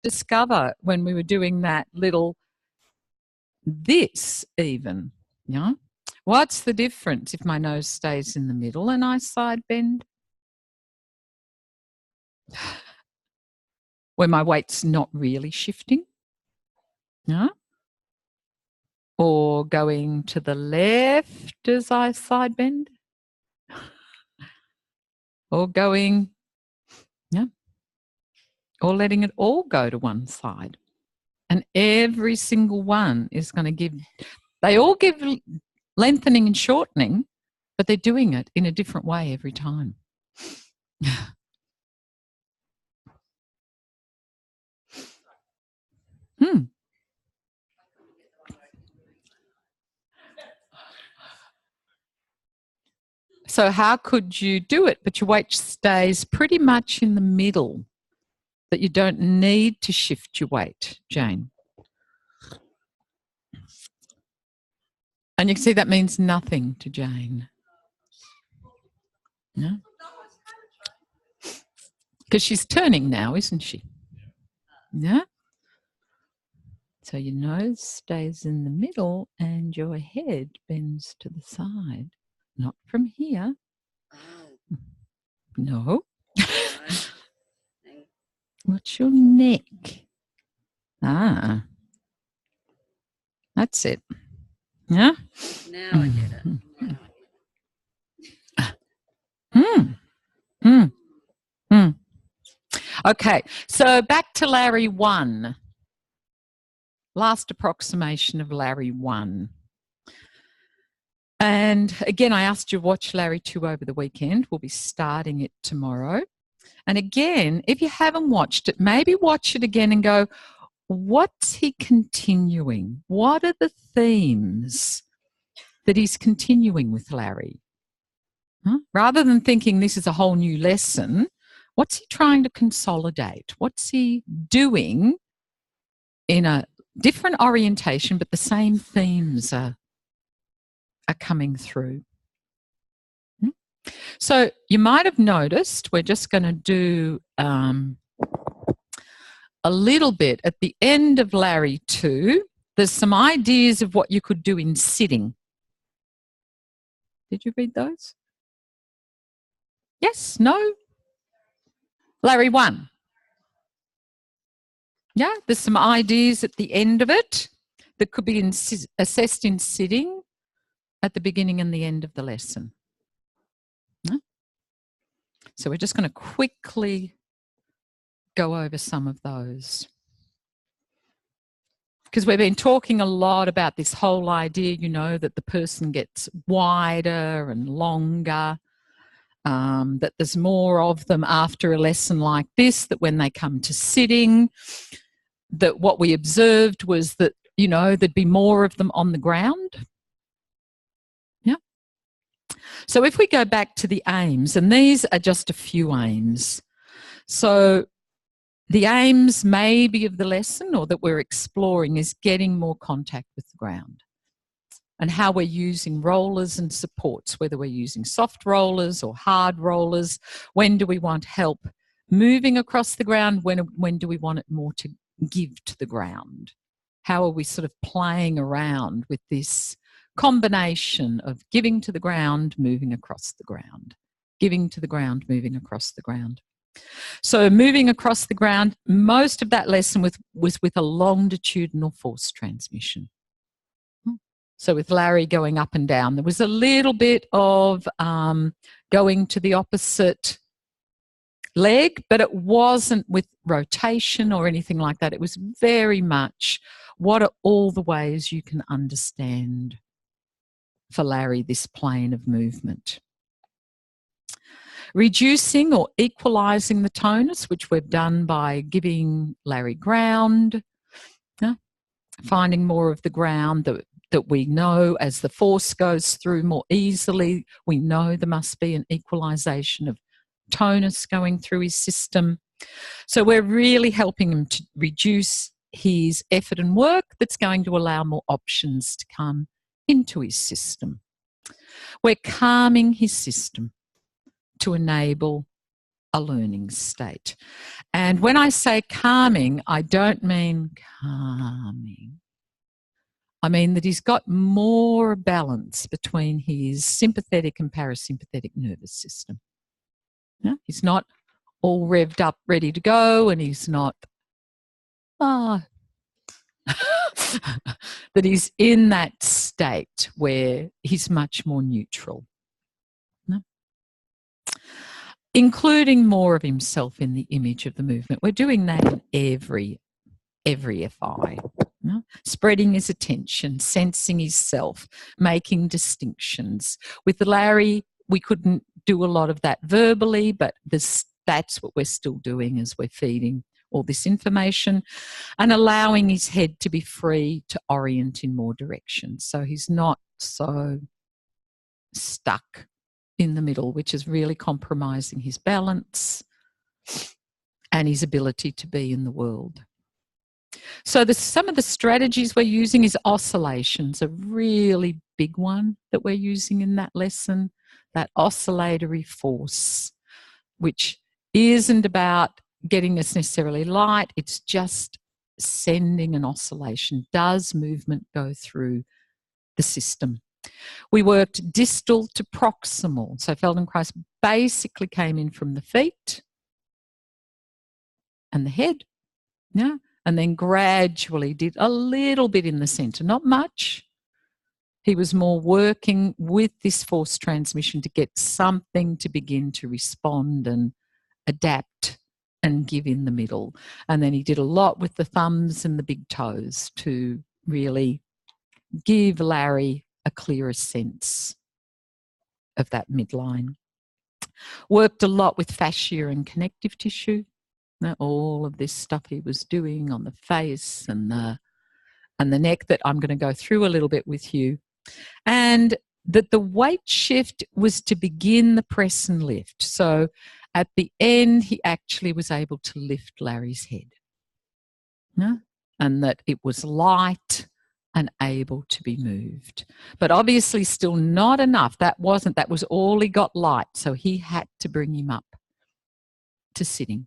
discover when we were doing that little this even, you know? What's the difference if my nose stays in the middle and I side bend? Where my weight's not really shifting, yeah? Or going to the left as I side bend, or going, yeah, or letting it all go to one side. And every single one is going to give, they all give lengthening and shortening, but they're doing it in a different way every time. So how could you do it? But your weight stays pretty much in the middle, that you don't need to shift your weight, Jane. And you can see that means nothing to Jane. No? Because she's turning now, isn't she? Yeah? So your nose stays in the middle and your head bends to the side. Not from here. No. What's your neck? Ah. That's it. Yeah? Now I get it. Okay, so back to Larry 1. Last approximation of Larry 1. And again, I asked you to watch Larry 2 over the weekend. We'll be starting it tomorrow. And again, if you haven't watched it, maybe watch it again and go, what's he continuing? What are the themes that he's continuing with Larry? Huh? Rather than thinking this is a whole new lesson, what's he trying to consolidate? What's he doing in a different orientation, but the same themes are coming through? So you might have noticed we're just going to do a little bit at the end of Larry 2. There's some ideas of what you could do in sitting. Did you read those? Yes? No? Larry 1. Yeah, there's some ideas at the end of it that could be assessed in sitting at the beginning and the end of the lesson. Yeah? So we're just going to quickly go over some of those. Because we've been talking a lot about this whole idea, you know, that the person gets wider and longer, that there's more of them after a lesson like this, that when they come to sitting, that what we observed was that, you know, there'd be more of them on the ground. Yeah. So if we go back to the aims, and these are just a few aims. So the aims maybe of the lesson or that we're exploring is getting more contact with the ground and how we're using rollers and supports, whether we're using soft rollers or hard rollers. When do we want help moving across the ground? When do we want it more to give to the ground? How are we sort of playing around with this combination of giving to the ground, moving across the ground, giving to the ground, moving across the ground? So moving across the ground, most of that lesson was with a longitudinal force transmission. So with Larry going up and down, there was a little bit of going to the opposite leg, but it wasn't with rotation or anything like that. It was very much, what are all the ways you can understand for Larry this plane of movement? Reducing or equalising the tonus, which we've done by giving Larry ground, finding more of the ground that we know as the force goes through more easily. We know there must be an equalisation of tonus going through his system. So we're really helping him to reduce his effort and work that's going to allow more options to come into his system. We're calming his system to enable a learning state. And when I say calming, I don't mean calming. I mean that he's got more balance between his sympathetic and parasympathetic nervous system. Yeah? He's not all revved up, ready to go, and he's not, that he's in that state where he's much more neutral. No? Including more of himself in the image of the movement. We're doing that in every FI. No? Spreading his attention, sensing his self, making distinctions. With Larry, we couldn't do a lot of that verbally, but that's what we're still doing as we're feeding all this information and allowing his head to be free to orient in more directions. So he's not so stuck in the middle, which is really compromising his balance and his ability to be in the world. So some of the strategies we're using is oscillations, a really big one that we're using in that lesson, that oscillatory force, which isn't about getting us necessarily light, it's just sending an oscillation. Does movement go through the system? We worked distal to proximal. So Feldenkrais basically came in from the feet and the head, yeah, and then gradually did a little bit in the centre, not much. He was more working with this force transmission to get something to begin to respond and adapt and give in the middle. And then he did a lot with the thumbs and the big toes to really give Larry a clearer sense of that midline. Worked a lot with fascia and connective tissue. All of this stuff he was doing on the face and the neck that I'm going to go through a little bit with you. And that the weight shift was to begin the press and lift. So at the end, he actually was able to lift Larry's head. Yeah? And that it was light and able to be moved. But obviously still that was all he got light. So he had to bring him up to sitting.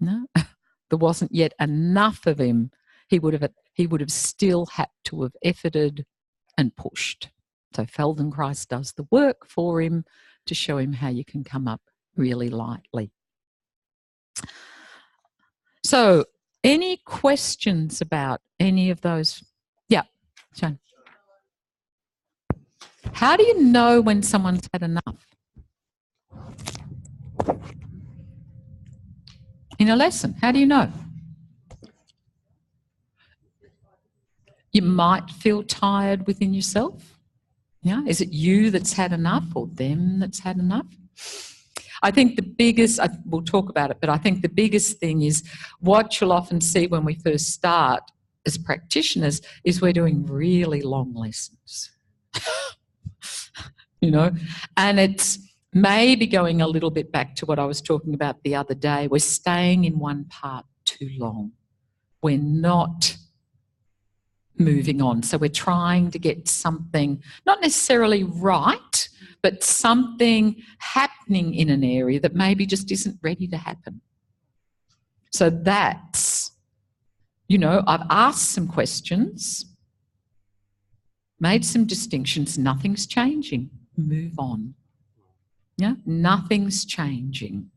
No, there wasn't yet enough of him. He would have still had to have efforted and pushed. So Feldenkrais does the work for him to show him how you can come up really lightly. So any questions about any of those? Yeah, Sean. How do you know when someone's had enough? In a lesson, how do you know? You might feel tired within yourself. Yeah, is it you that's had enough or them that's had enough? I think the biggest, we'll talk about it, but I think the biggest thing is what you'll often see when we first start as practitioners is we're doing really long lessons. You know, and it's maybe going a little bit back to what I was talking about the other day. We're staying in one part too long. We're not moving on. So we're trying to get something, not necessarily right, but something happening in an area that maybe just isn't ready to happen. So that's, you know, I've asked some questions, made some distinctions, nothing's changing. Move on. Yeah, nothing's changing.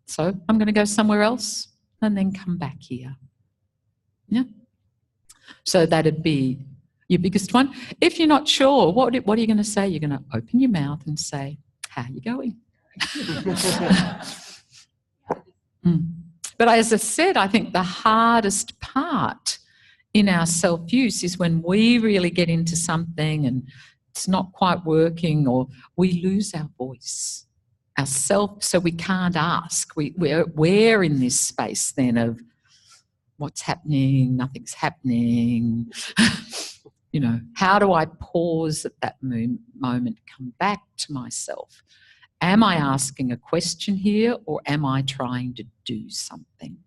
So I'm going to go somewhere else and then come back here. Yeah. So that'd be your biggest one. If you're not sure, what are you going to say? You're going to open your mouth and say, how are you going? But as I said, I think the hardest part in our self-use is when we really get into something and it's not quite working, or we lose our voice, ourself, so we can't ask. We're in this space then of what's happening, nothing's happening. You know, how do I pause at that moment, come back to myself? Am I asking a question here, or am I trying to do something?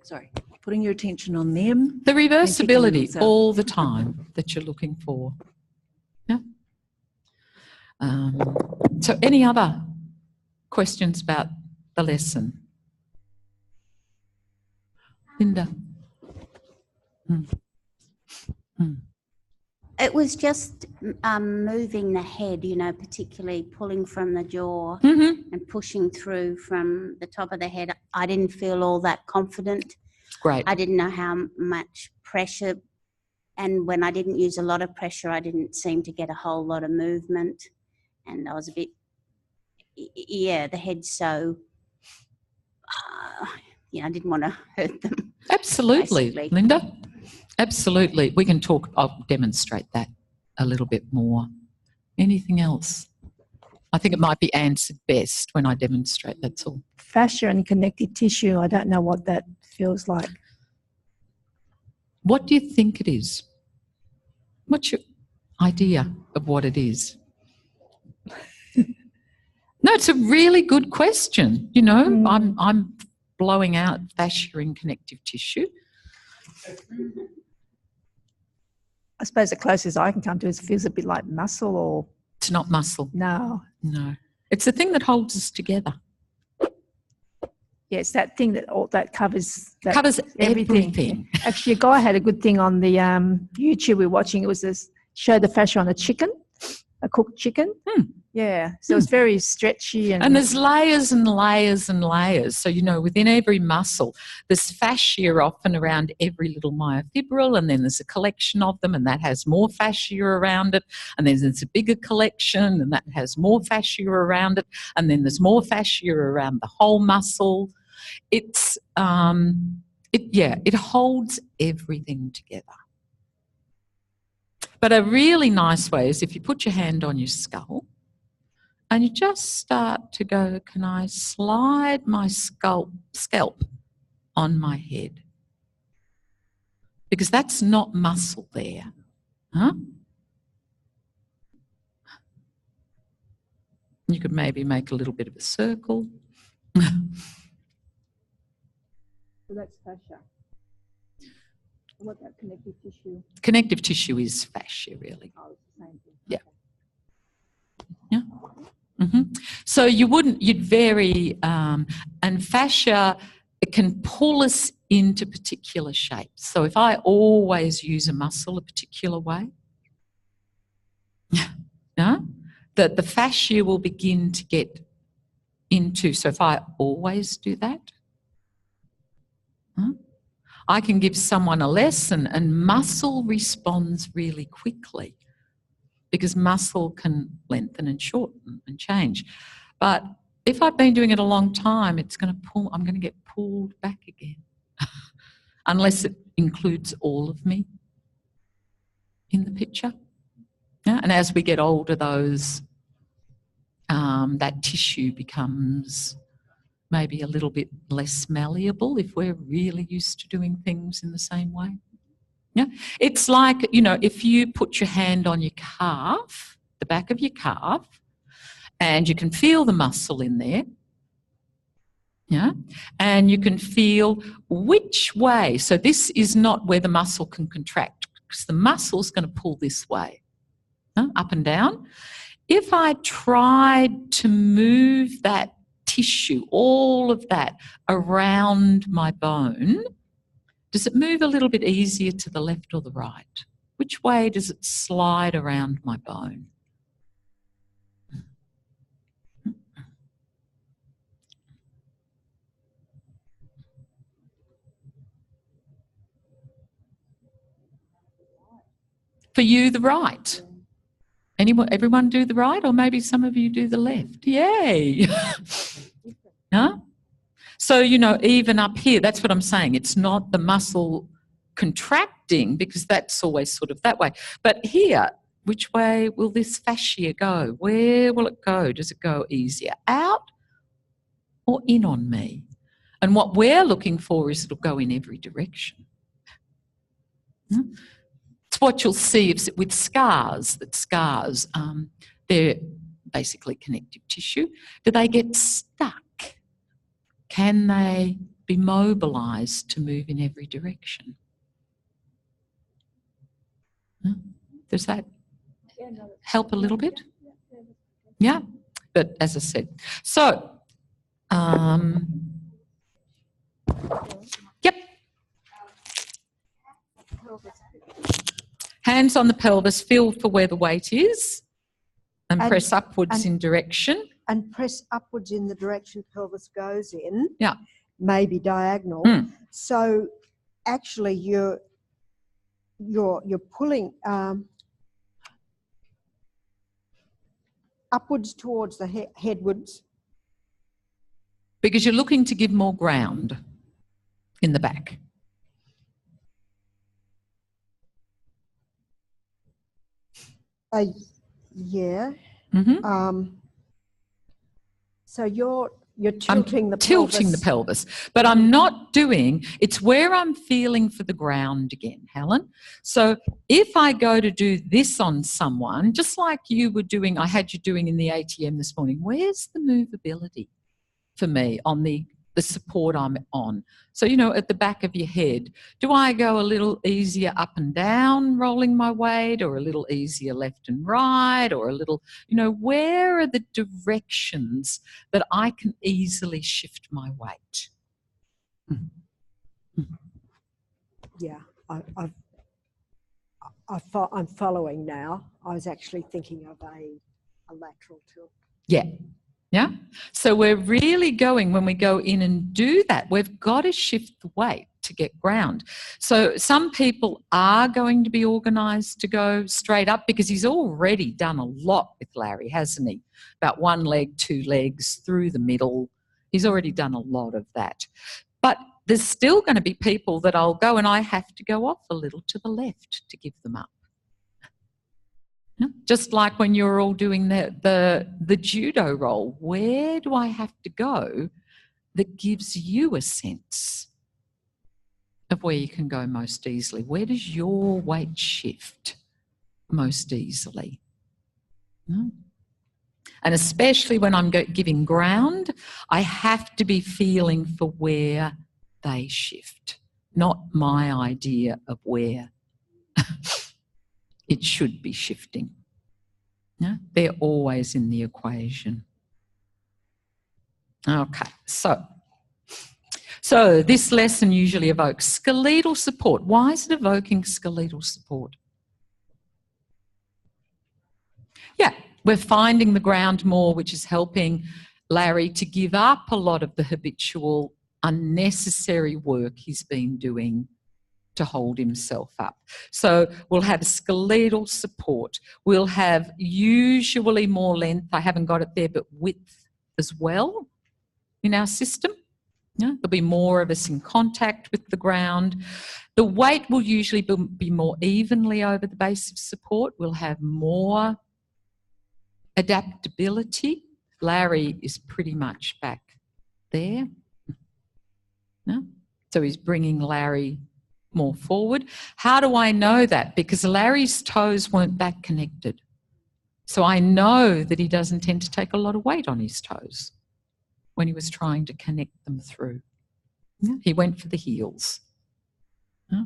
Sorry, putting your attention on them. The reversibility all the time that you're looking for. So any other questions about the lesson? Linda? It was just moving the head, you know, particularly pulling from the jaw and pushing through from the top of the head. I didn't feel all that confident. Great. I didn't know how much pressure, and when I didn't use a lot of pressure, I didn't seem to get a whole lot of movement. And I was a bit, yeah, the head's so, I didn't want to hurt them. Absolutely, basically. Linda. Absolutely. We can talk, I'll demonstrate that a little bit more. Anything else? I think it might be answered best when I demonstrate, that's all. Fascia and connective tissue, I don't know what that feels like. What do you think it is? What's your idea of what it is? No, it's a really good question. You know, I'm blowing out fascia and connective tissue. I suppose the closest I can come to is it feels a bit like muscle or... It's not muscle. No. No. It's the thing that holds us together. Yeah, it's that thing that covers... That covers everything. Actually, a guy had a good thing on the YouTube we were watching. It was this, show the fascia on a chicken, a cooked chicken. Yeah, so it's very stretchy. And there's layers and layers and layers. So, you know, within every muscle, there's fascia often around every little myofibril, and then there's a collection of them, and that has more fascia around it. And then there's a bigger collection, and that has more fascia around it. And then there's more fascia around the whole muscle. It's, it holds everything together. But a really nice way is if you put your hand on your skull, and you just start to go, can I slide my scalp on my head? Because that's not muscle there. Huh? You could maybe make a little bit of a circle. So that's fascia. What about connective tissue? Connective tissue is fascia, really. Oh, it's the same thing. Yeah. Yeah. So you'd vary, and fascia, it can pull us into particular shapes. So if I always use a muscle a particular way, the fascia will begin to get into, so if I always do that, I can give someone a lesson and muscle responds really quickly, because muscle can lengthen and shorten and change. But if I've been doing it a long time, I'm going to get pulled back again, unless it includes all of me in the picture. Yeah? And as we get older, that tissue becomes maybe a little bit less malleable if we're really used to doing things in the same way. Yeah, it's like, you know, if you put your hand on your calf, the back of your calf, and you can feel the muscle in there, yeah, and you can feel which way. So this is not where the muscle can contract, because the muscle's going to pull this way, up and down. If I tried to move that tissue, all of that, around my bone, does it move a little bit easier to the left or the right? Which way does it slide around my bone? For you, the right. Everyone do the right, or maybe some of you do the left. Yay! No? So, you know, even up here, that's what I'm saying. It's not the muscle contracting, because that's always sort of that way. But here, which way will this fascia go? Where will it go? Does it go easier out or in on me? And what we're looking for is it'll go in every direction. It's what you'll see with scars, they're basically connective tissue. Do they get stuck? Can they be mobilised to move in every direction? Does that help a little bit? Yeah, but as I said, so, yep. Hands on the pelvis, feel for where the weight is and press upwards in direction. And press upwards in the direction pelvis goes in. Yeah. Maybe diagonal. So actually you're pulling upwards towards the headwards. Because you're looking to give more ground in the back. Yeah. Mm-hmm. So you're tilting the pelvis. Tilting the pelvis. But I'm not doing, it's where I'm feeling for the ground again, Helen. So if I go to do this on someone, just like you were doing, I had you doing in the ATM this morning, where's the movability for me on the support I'm on? So, you know, at the back of your head, do I go a little easier up and down rolling my weight, or a little easier left and right, or a little, you know, where are the directions that I can easily shift my weight? Yeah, I'm following now. I was actually thinking of a lateral tilt. Yeah. Yeah. So we're really going, when we go in and do that, we've got to shift the weight to get ground. So some people are going to be organised to go straight up, because he's already done a lot with Larry, hasn't he? About one leg, two legs, through the middle. He's already done a lot of that. But there's still going to be people that I'll go and I have to go off a little to the left to give them up. No? Just like when you're all doing the judo roll, where do I have to go that gives you a sense of where you can go most easily? Where does your weight shift most easily? No? And especially when I'm giving ground, I have to be feeling for where they shift, not my idea of where it should be shifting. No? They're always in the equation. Okay, so this lesson usually evokes skeletal support. Why is it evoking skeletal support? Yeah, we're finding the ground more, which is helping Larry to give up a lot of the habitual, unnecessary work he's been doing to hold himself up. So we'll have skeletal support. We'll have usually more length. I haven't got it there, but width as well in our system. Yeah, there'll be more of us in contact with the ground. The weight will usually be more evenly over the base of support. We'll have more adaptability. Larry is pretty much back there. No? So he's bringing Larry more forward. How do I know that? Because Larry's toes weren't back connected. So I know that he doesn't tend to take a lot of weight on his toes when he was trying to connect them through. Yeah. He went for the heels. Yeah.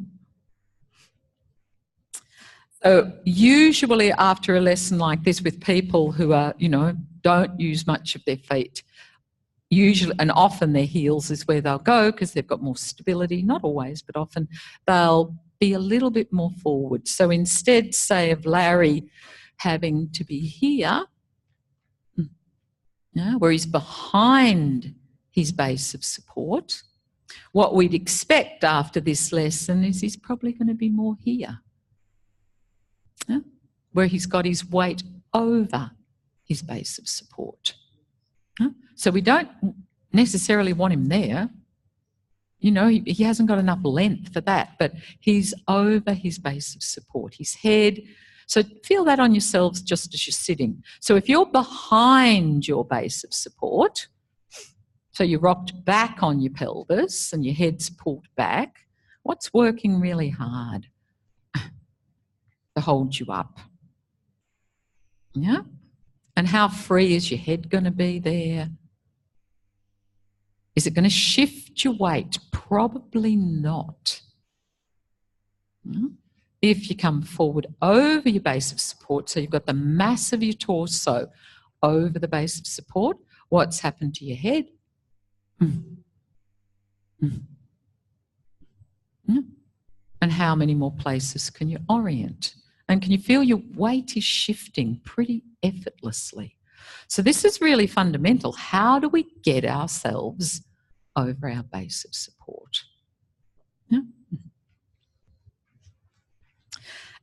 So usually after a lesson like this with people who are, you know, don't use much of their feet, usually and often their heels is where they'll go because they've got more stability, not always, but often they'll be a little bit more forward. So instead, say, of Larry having to be here, where he's behind his base of support, what we'd expect after this lesson is he's probably going to be more here, where he's got his weight over his base of support. So we don't necessarily want him there. You know, he hasn't got enough length for that, but he's over his base of support, his head. So feel that on yourselves just as you're sitting. So if you're behind your base of support, so you're rocked back on your pelvis and your head's pulled back, what's working really hard to hold you up? Yeah? And how free is your head going to be there? Is it going to shift your weight? Probably not. If you come forward over your base of support, so you've got the mass of your torso over the base of support, what's happened to your head? And how many more places can you orient? And can you feel your weight is shifting pretty effortlessly? So this is really fundamental. How do we get ourselves over our base of support?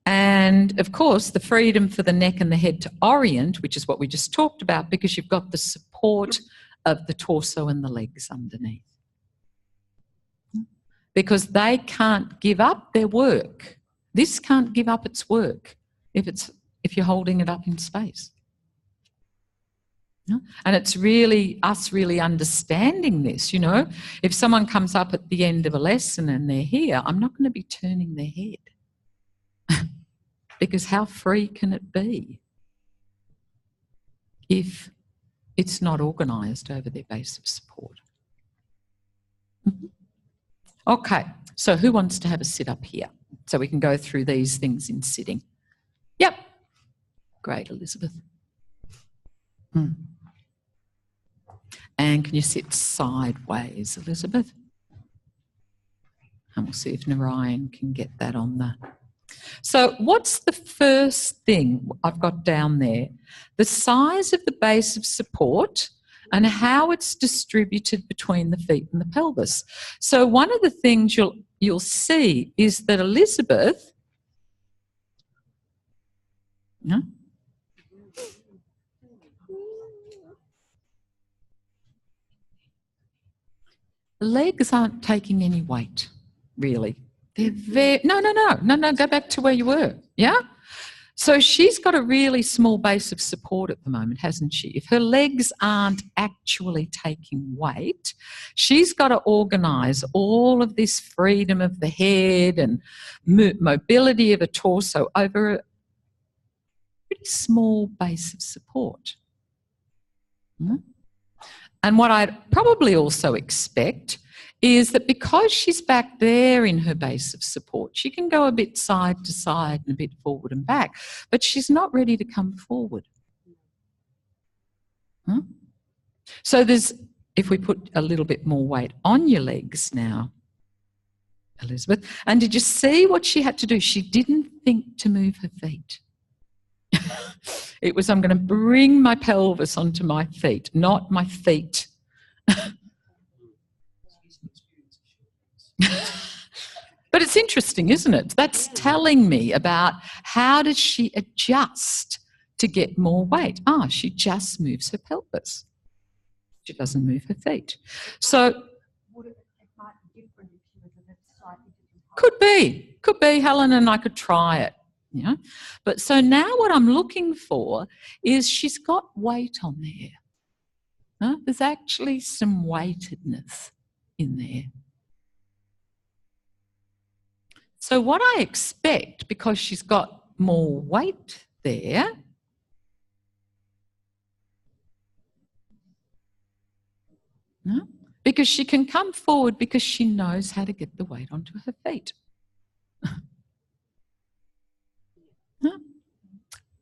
And of course, the freedom for the neck and the head to orient, which is what we just talked about, because you've got the support of the torso and the legs underneath. Because they can't give up their work. This can't give up its work if you're holding it up in space. And it's really us really understanding this, you know. If someone comes up at the end of a lesson and they're here, I'm not going to be turning their head. Because how free can it be if it's not organised over their base of support? Okay, so who wants to have a sit up here? So we can go through these things in sitting. Yep. Great, Elizabeth. And can you sit sideways, Elizabeth? And we'll see if Narayan can get that on the... So what's the first thing I've got down there? The size of the base of support and how it's distributed between the feet and the pelvis. So one of the things you'll see is that Elizabeth... No? The legs aren't taking any weight, really. They're very... No, go back to where you were, yeah? So she's got a really small base of support at the moment, hasn't she? If her legs aren't actually taking weight, she's got to organise all of this freedom of the head and mobility of a torso over a pretty small base of support. And what I'd probably also expect is that because she's back there in her base of support, she can go a bit side to side and a bit forward and back, but she's not ready to come forward. So if we put a little bit more weight on your legs now, Elizabeth, and did you see what she had to do? She didn't think to move her feet. It was, I'm going to bring my pelvis onto my feet, not my feet. But it's interesting, isn't it? That's telling me about how does she adjust to get more weight. She just moves her pelvis. She doesn't move her feet. So it might be different if she was a slightly different. Could be, Helen, and I could try it. Yeah, but so now what I'm looking for is she's got weight on there. There's actually some weightedness in there. So what I expect, because she's got more weight there, because she can come forward because she knows how to get the weight onto her feet.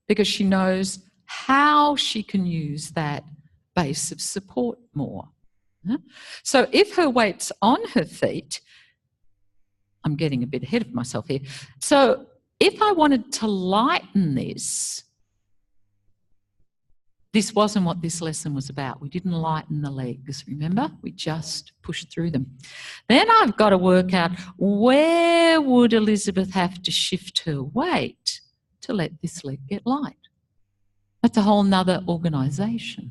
Because she knows how she can use that base of support more. So if her weight's on her feet, I'm getting a bit ahead of myself here. So if I wanted to lighten this wasn't what this lesson was about. We didn't lighten the legs, remember? We just pushed through them. Then I've got to work out where would Elizabeth have to shift her weight to let this leg get light. That's a whole nother organisation.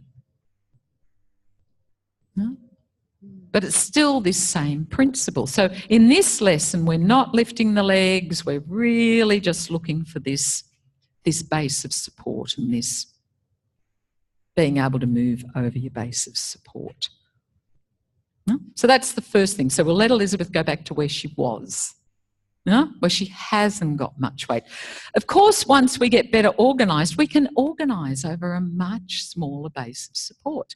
No? But it's still this same principle. So in this lesson, we're not lifting the legs, we're really just looking for this base of support and this being able to move over your base of support. No? So that's the first thing. So we'll let Elizabeth go back to where she was. Where she hasn't got much weight. Of course, once we get better organised, we can organise over a much smaller base of support.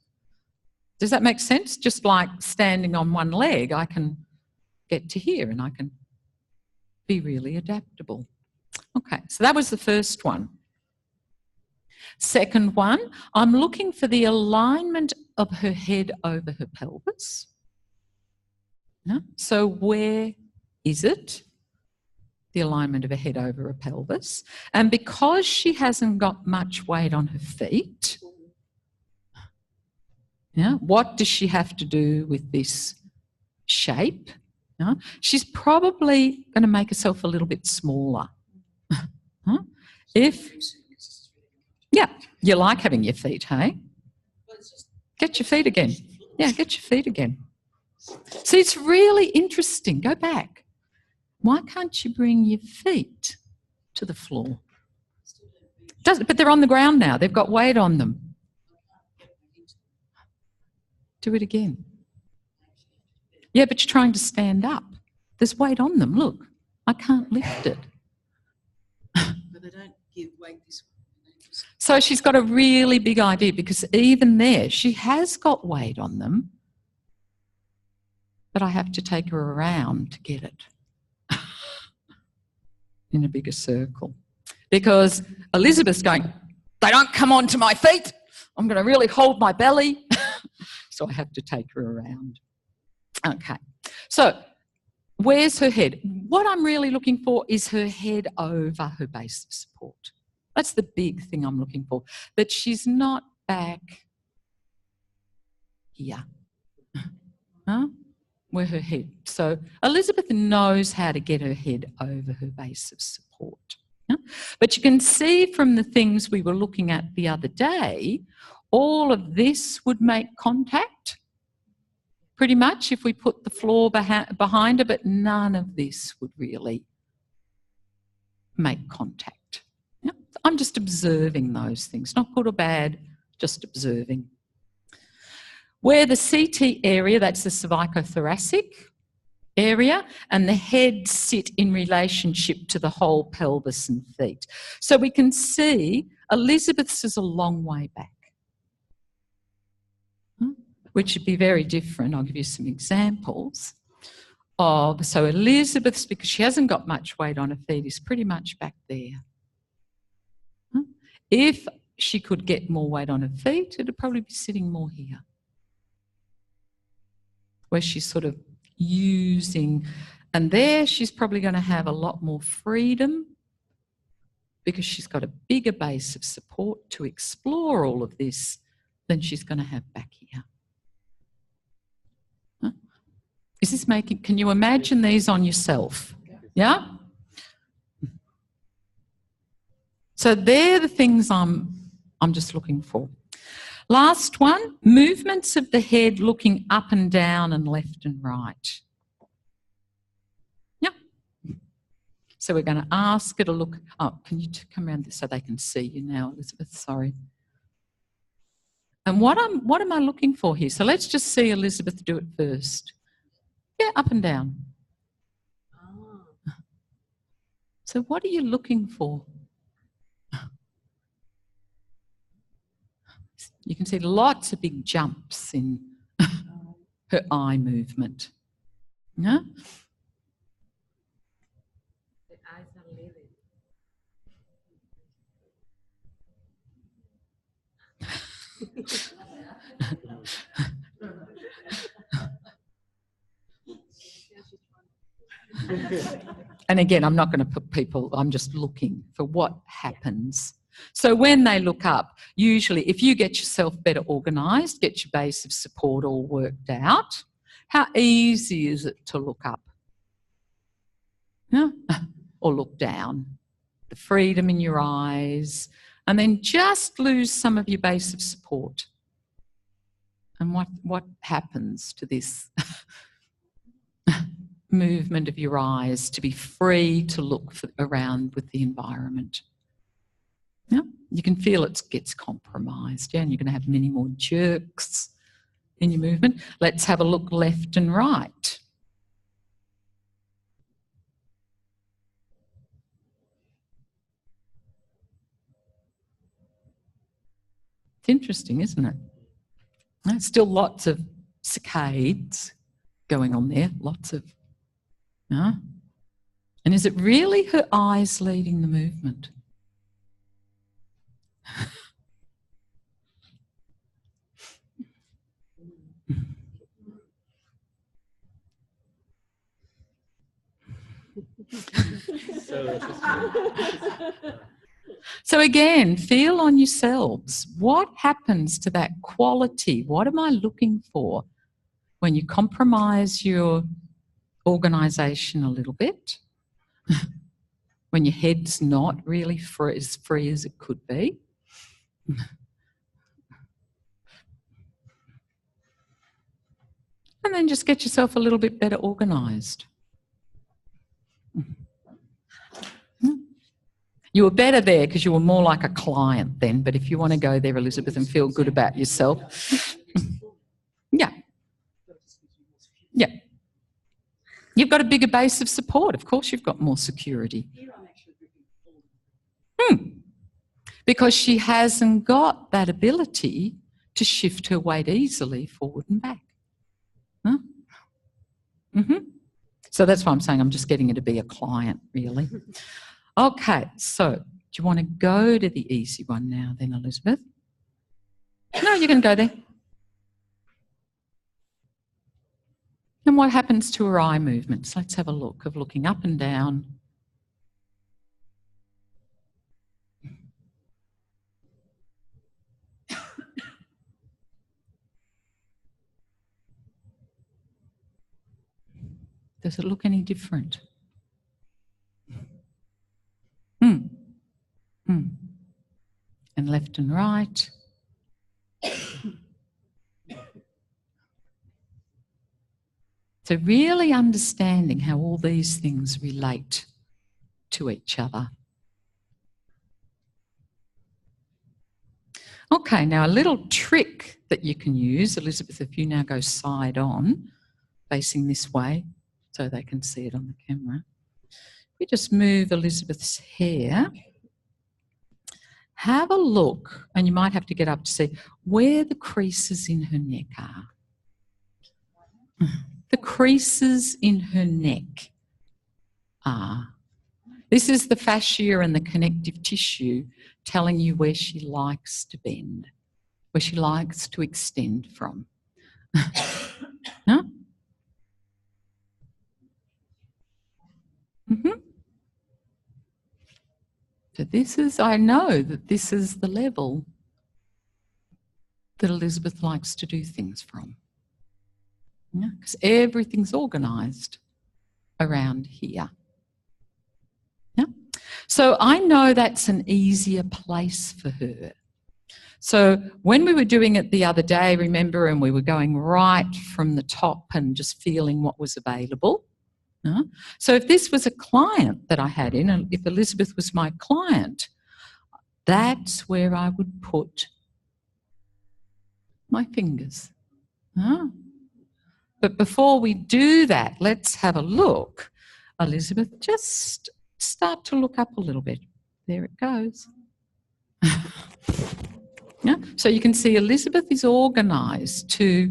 Does that make sense? Just like standing on one leg, I can get to here and I can be really adaptable. Okay, so that was the first one. Second one, I'm looking for the alignment of her head over her pelvis. Yeah? So where is it? The alignment of her head over her pelvis. And because she hasn't got much weight on her feet, yeah, what does she have to do with this shape? Yeah? She's probably going to make herself a little bit smaller. Huh? Yeah, you like having your feet, hey? Get your feet again. Yeah, get your feet again. See, it's really interesting. Go back. Why can't you bring your feet to the floor? But they're on the ground now. They've got weight on them. Do it again. Yeah, but you're trying to stand up. There's weight on them. Look, I can't lift it. But they don't give weight this way. So she's got a really big idea, because even there, she has got weight on them, but I have to take her around to get it in a bigger circle. Because Elizabeth's going, they don't come onto my feet. I'm going to really hold my belly. So I have to take her around. Okay. So where's her head? What I'm really looking for is her head over her base of support. That's the big thing I'm looking for. That she's not back here. Huh? Where her head. So Elizabeth knows how to get her head over her base of support. Yeah? But you can see from the things we were looking at the other day, all of this would make contact pretty much if we put the floor behind her, but none of this would really make contact. Yeah? I'm just observing those things, not good or bad, just observing. Where the CT area, that's the cervicothoracic area, and the head sit in relationship to the whole pelvis and feet. So we can see Elizabeth's is a long way back, which would be very different. I'll give you some examples of, so Elizabeth's, because she hasn't got much weight on her feet, is pretty much back there. If she could get more weight on her feet, it'd probably be sitting more here, where she's sort of using, and there she's probably going to have a lot more freedom because she's got a bigger base of support to explore all of this than she's going to have back here. Huh? Is this making, can you imagine these on yourself? Yeah? So they're the things I'm just looking for. Last one, movements of the head looking up and down and left and right. Yeah. So we're going to ask her to look. Oh, can you come around this so they can see you now, Elizabeth? Sorry. And what am I looking for here? So let's just see Elizabeth do it first. Yeah, up and down. So what are you looking for? You can see lots of big jumps in her eye movement. Yeah? The eyes are living. And again, I'm not going to put people, I'm just looking for what happens. So when they look up, usually if you get yourself better organised, get your base of support all worked out, how easy is it to look up? Yeah? Or look down? The freedom in your eyes, and then just lose some of your base of support. And what happens to this movement of your eyes to be free to look around with the environment? Yeah, you can feel it gets compromised, yeah, and you're going to have many more jerks in your movement. Let's have a look left and right. It's interesting, isn't it? There's still lots of saccades going on there, lots of, yeah. And is it really her eyes leading the movement? So again, feel on yourselves. What happens to that quality? What am I looking for when you compromise your organisation a little bit? When your head's not really as free as it could be? And then just get yourself a little bit better organised. You were better there because you were more like a client then, but if you want to go there, Elizabeth, and feel good about yourself, yeah. Yeah. You've got a bigger base of support. Of course you've got more security. Because she hasn't got that ability to shift her weight easily forward and back. Huh? So that's why I'm saying I'm just getting her to be a client, really. Okay, so do you want to go to the easy one now then, Elizabeth? No, you can go there. And what happens to her eye movements? Let's have a look of looking up and down. Does it look any different? And left and right. So really understanding how all these things relate to each other. Okay, now a little trick that you can use, Elizabeth, if you now go side on, facing this way, so they can see it on the camera. We just move Elizabeth's hair. Have a look, and you might have to get up to see where the creases in her neck are. The creases in her neck are. This is the fascia and the connective tissue telling you where she likes to bend, where she likes to extend from. No? So this is, I know that this is the level that Elizabeth likes to do things from. Because everything's organised around here. Yeah? So I know that's an easier place for her. So when we were doing it the other day, remember, and we were going right from the top and just feeling what was available. So if this was a client that I had in, and if Elizabeth was my client, that's where I would put my fingers. But before we do that, let's have a look. Elizabeth, just start to look up a little bit. There it goes. Yeah? So you can see Elizabeth is organised to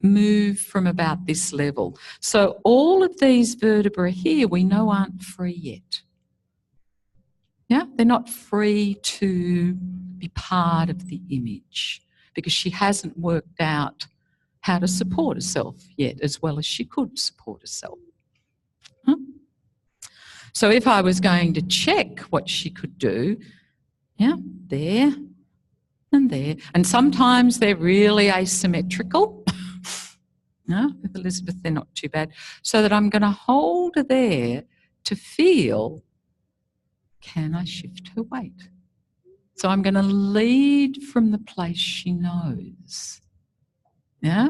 move from about this level. So all of these vertebrae here we know aren't free yet. Yeah, they're not free to be part of the image because she hasn't worked out how to support herself yet as well as she could support herself. So if I was going to check what she could do, yeah, there and there. And sometimes they're really asymmetrical. No, with Elizabeth, they're not too bad. So that I'm going to hold her there to feel, can I shift her weight? So I'm going to lead from the place she knows. Yeah?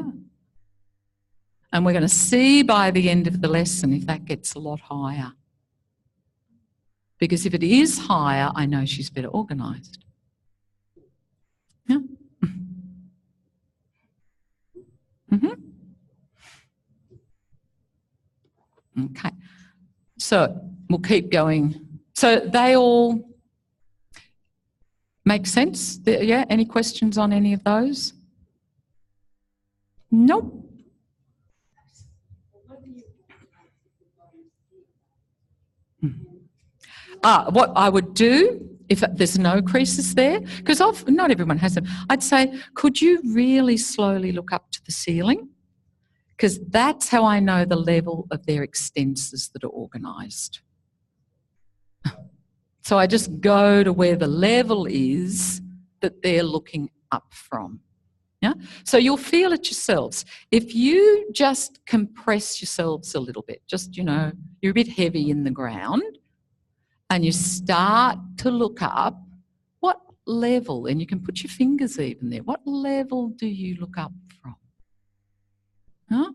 And we're going to see by the end of the lesson if that gets a lot higher. Because if it is higher, I know she's better organised. Yeah? Okay, so we'll keep going. So they all make sense? Yeah, any questions on any of those? Nope. What I would do if there's no creases there, because not everyone has them, I'd say, could you really slowly look up to the ceiling? Because that's how I know the level of their extensors that are organised. So I just go to where the level is that they're looking up from. Yeah? So you'll feel it yourselves. If you just compress yourselves a little bit, just, you know, you're a bit heavy in the ground, and you start to look up, what level, and you can put your fingers even there, what level do you look up from? Huh?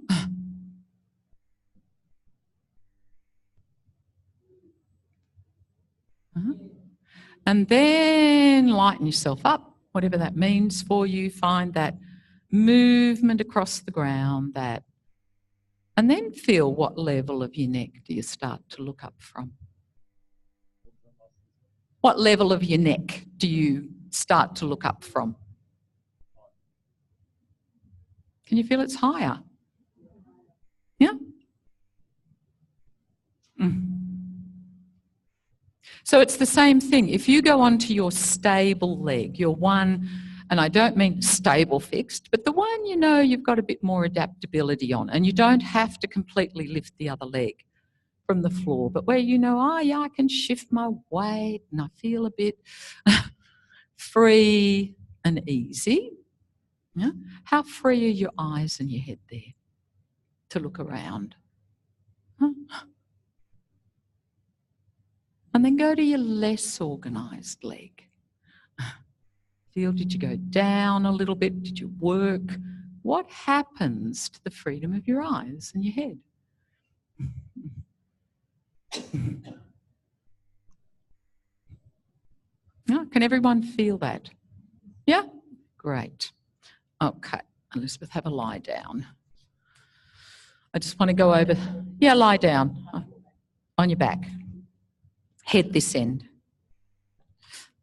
And then lighten yourself up, whatever that means for you. Find that movement across the ground, and then feel what level of your neck do you start to look up from? What level of your neck do you start to look up from? Can you feel it's higher? Yeah? So it's the same thing. If you go onto your stable leg, your one, and I don't mean stable fixed, but the one you know you've got a bit more adaptability on, and you don't have to completely lift the other leg from the floor, but where you know, oh yeah, I can shift my weight and I feel a bit free and easy. Yeah? How free are your eyes and your head there to look around? Huh? And then go to your less organised leg. Feel, did you go down a little bit? Did you work? What happens to the freedom of your eyes and your head? Yeah, can everyone feel that? Yeah? Great. Okay, Elizabeth, have a lie down. I just want to go over. Yeah, lie down on your back. Head this end.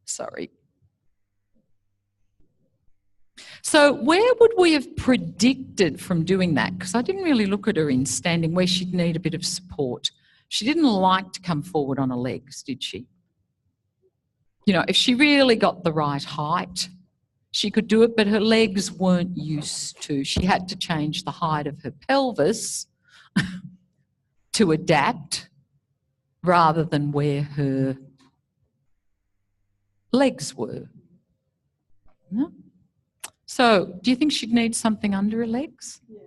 Sorry. So where would we have predicted from doing that? Because I didn't really look at her in standing where she'd need a bit of support. She didn't like to come forward on her legs, did she? You know, if she really got the right height, she could do it, but her legs weren't used to. She had to change the height of her pelvis to adapt rather than where her legs were. No? So, do you think she'd need something under her legs? Yeah.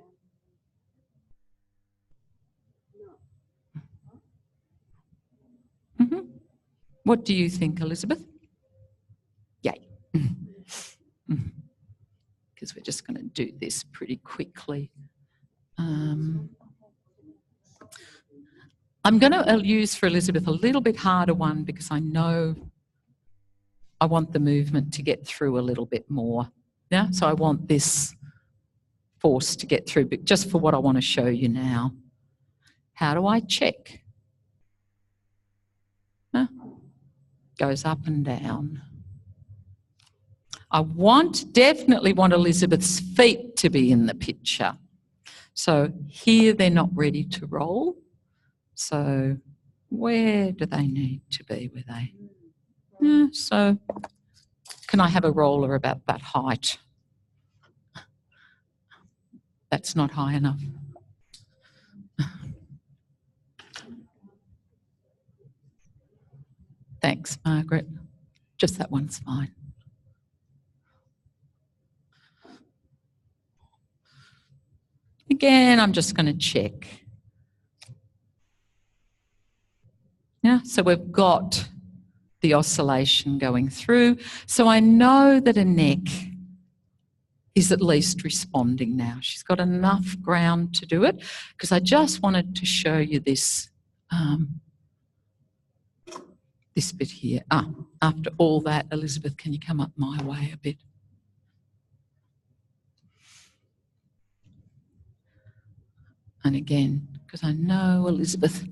Mm-hmm. What do you think, Elizabeth? Yay. Because we're just going to do this pretty quickly. I'm going to use for Elizabeth a little bit harder one because I know I want the movement to get through a little bit more. Yeah, so I want this force to get through, but just for what I want to show you now. How do I check? Huh? Goes up and down. I definitely want Elizabeth's feet to be in the picture. So here they're not ready to roll. So where do they need to be? Were they? Yeah, so can I have a roller about that height? That's not high enough. Thanks, Margaret. Just that one's fine. Again, I'm just going to check. Yeah, so we've got the oscillation going through. So I know that a neck is at least responding now. She's got enough ground to do it because I just wanted to show you this, this bit here. After all that, Elizabeth, can you come up my way a bit? And again, because I know Elizabeth.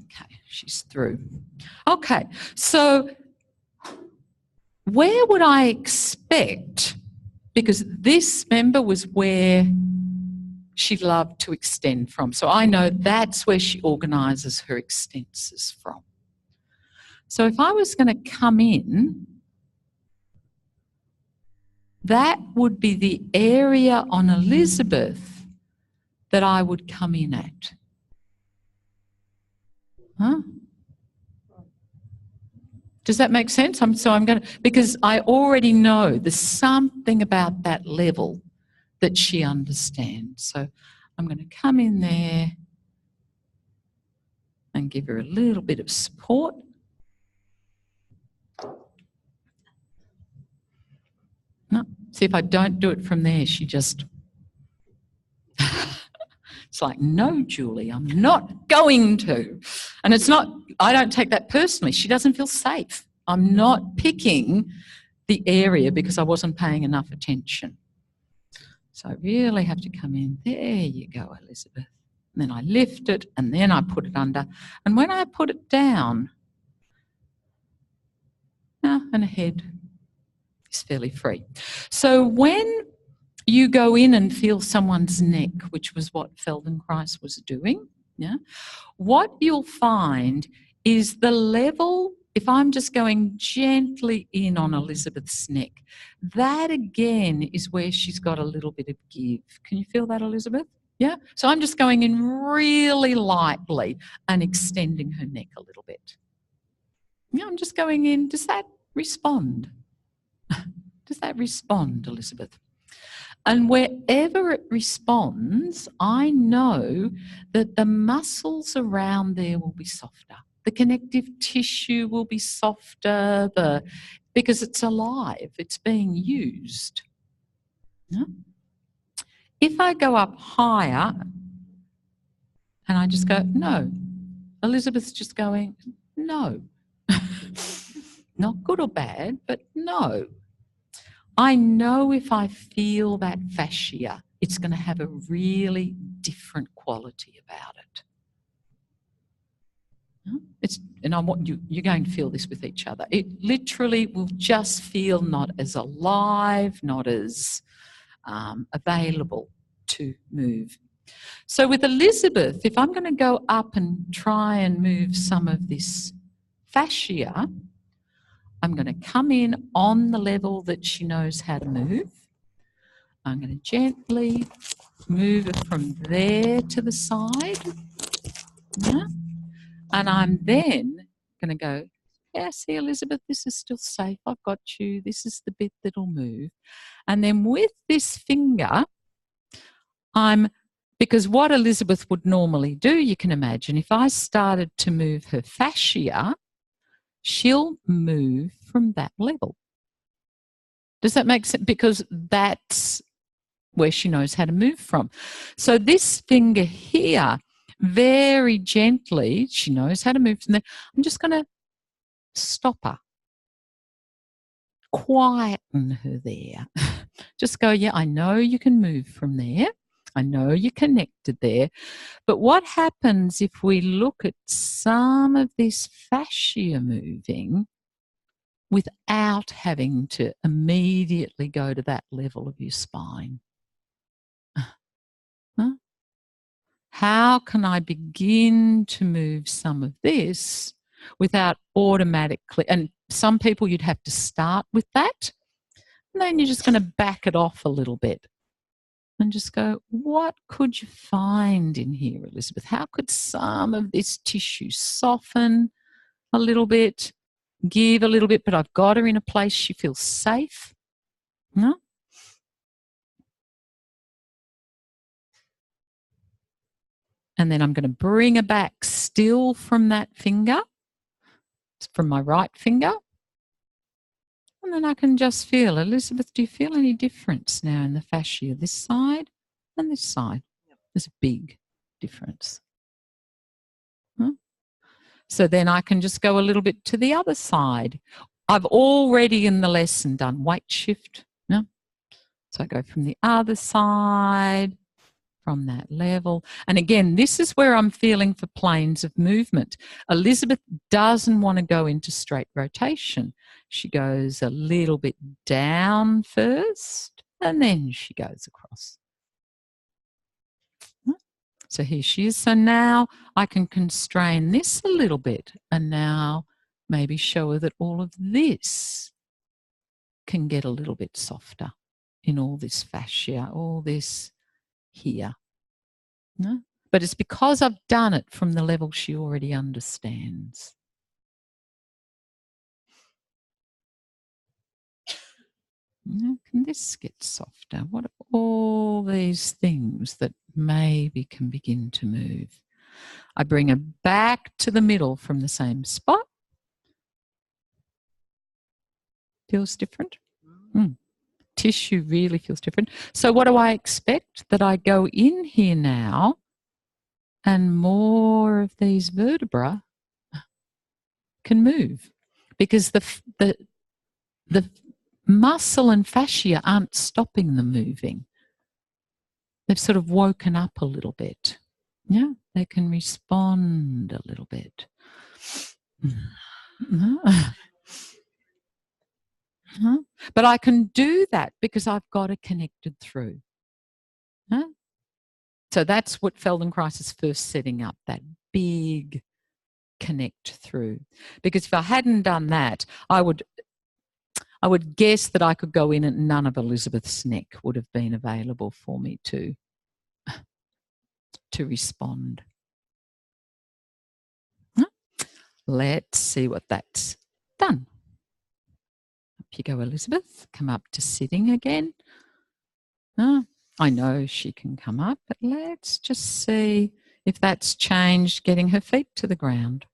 Okay, she's through. Okay, so where would I expect, because this, member was where she loved to extend from. So I know that's where she organises her extensors from. So if I was going to come in, that would be the area on Elizabeth that I would come in at? Huh? Does that make sense? I'm going to, because I already know there's something about that level that she understands. So I'm going to come in there and give her a little bit of support. No, see, if I don't do it from there, she just, it's like, no, Julie, I'm not going to. And it's not, I don't take that personally. She doesn't feel safe. I'm not picking the area because I wasn't paying enough attention. So I really have to come in. There you go, Elizabeth. And then I lift it and then I put it under. And when I put it down, and ahead is fairly free. So when you go in and feel someone's neck, which was what Feldenkrais was doing, what you'll find is the level, if I'm just going gently in on Elizabeth's neck, that again is where she's got a little bit of give. Can you feel that, Elizabeth? Yeah? So I'm just going in really lightly and extending her neck a little bit. Yeah, I'm just going in. Does that respond? Does that respond, Elizabeth? And wherever it responds, I know that the muscles around there will be softer. The connective tissue will be softer because it's alive, it's being used. Yeah? If I go up higher and I just go, no, Elizabeth's just going, no. Not good or bad, but no. I know if I feel that fascia, it's going to have a really different quality about it. And I want you're going to feel this with each other. It literally will just feel not as alive, not as available to move. So with Elizabeth, if I'm going to go up and try and move some of this fascia, I'm going to come in on the level that she knows how to move. I'm going to gently move it from there to the side. Yeah. And I'm then going to go, yeah, see, Elizabeth, this is still safe. I've got you. This is the bit that'll move. And then with this finger, because what Elizabeth would normally do, you can imagine, if I started to move her fascia, she'll move from that level. Does that make sense? Because that's where she knows how to move from. So this finger here, very gently, she knows how to move from there. I'm just going to stop her. Quieten her there. Just go, yeah, I know you can move from there. I know you're connected there. But what happens if we look at some of this fascia moving without having to immediately go to that level of your spine? Huh? How can I begin to move some of this without automatically, and some people you'd have to start with that, and then you're just going to back it off a little bit and just go, what could you find in here, Elizabeth? How could some of this tissue soften a little bit, give a little bit, but I've got her in a place she feels safe? No? And then I'm going to bring her back still from that finger, from my right finger. And then I can just feel, Elizabeth, do you feel any difference now in the fascia, this side and this side? There's a big difference. Huh? So then I can just go a little bit to the other side. I've already in the lesson done weight shift. No? So I go from the other side, from that level. And again, this is where I'm feeling for planes of movement. Elizabeth doesn't want to go into straight rotation. She goes a little bit down first, and then she goes across. So here she is. So now I can constrain this a little bit, and now maybe show her that all of this can get a little bit softer in all this fascia, all this here. No? But it's because I've done it from the level she already understands. Now, can this get softer? What are all these things that maybe can begin to move? I bring her back to the middle from the same spot. Feels different? Tissue really feels different. So what do I expect? That I go in here now and more of these vertebrae can move, because the muscle and fascia aren't stopping them moving. They've sort of woken up a little bit. Yeah, they can respond a little bit. But I can do that because I've got it connected through. So that's what Feldenkrais is first setting up, that big connect through. Because if I hadn't done that, I would guess that I could go in and none of Elizabeth's neck would have been available for me to respond. Let's see what that's done. Up you go, Elizabeth. Come up to sitting again. I know she can come up, but let's just see if that's changed, getting her feet to the ground.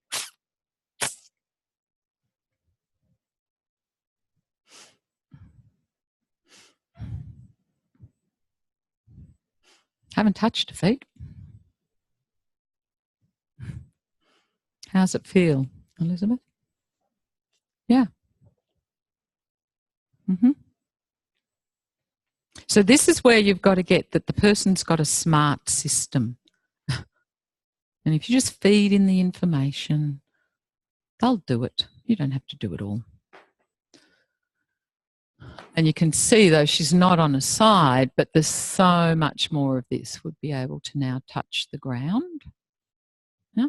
Haven't touched her feet. How's it feel, Elizabeth? Yeah. So this is where you've got to get that the person's got a smart system. And if you just feed in the information, they'll do it. You don't have to do it all. And you can see, though, she's not on a side, but there's so much more of this would be able to now touch the ground. Yeah?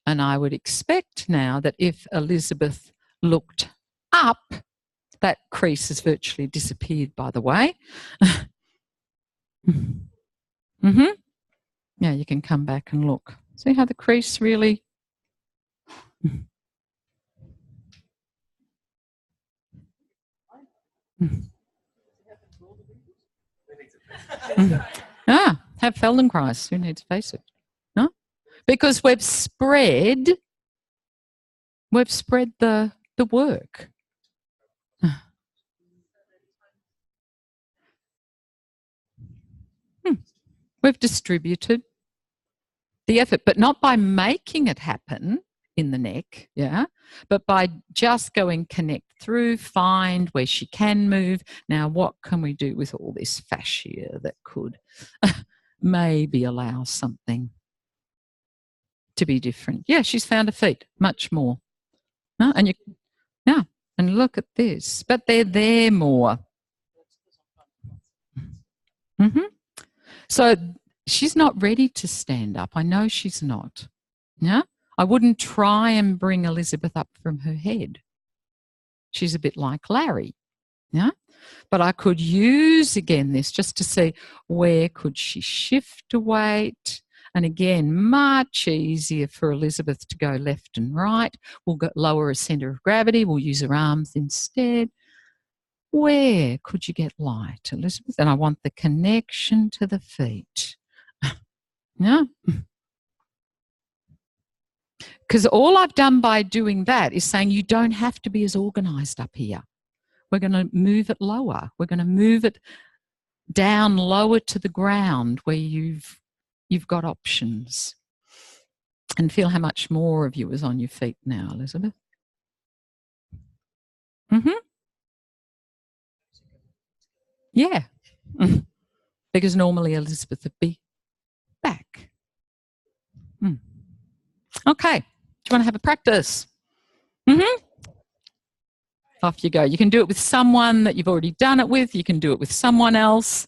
And I would expect now that if Elizabeth looked up, that crease has virtually disappeared, by the way. Yeah, you can come back and look. See how the crease really... Have Feldenkrais. Who needs to face it? No? Because we've spread the work. We've distributed the effort, but not by making it happen in the neck, yeah, but by just going connect through, find where she can move. Now, what can we do with all this fascia that could maybe allow something to be different? Yeah, she's found her feet, much more. And you, yeah, and look at this, but they're there more. So she's not ready to stand up. I know she's not. Yeah, I wouldn't try and bring Elizabeth up from her head. She's a bit like Larry. Yeah, but I could use again this just to see where could she shift a weight. And again, much easier for Elizabeth to go left and right. We'll go lower her centre of gravity. We'll use her arms instead. Where could you get light, Elizabeth? And I want the connection to the feet. Yeah. Because all I've done by doing that is saying you don't have to be as organised up here. We're going to move it lower. We're going to move it down lower to the ground where you've got options. And feel how much more of you is on your feet now, Elizabeth. Yeah. Because normally Elizabeth would be back. Okay. Do you want to have a practice? Off you go. You can do it with someone that you've already done it with. You can do it with someone else.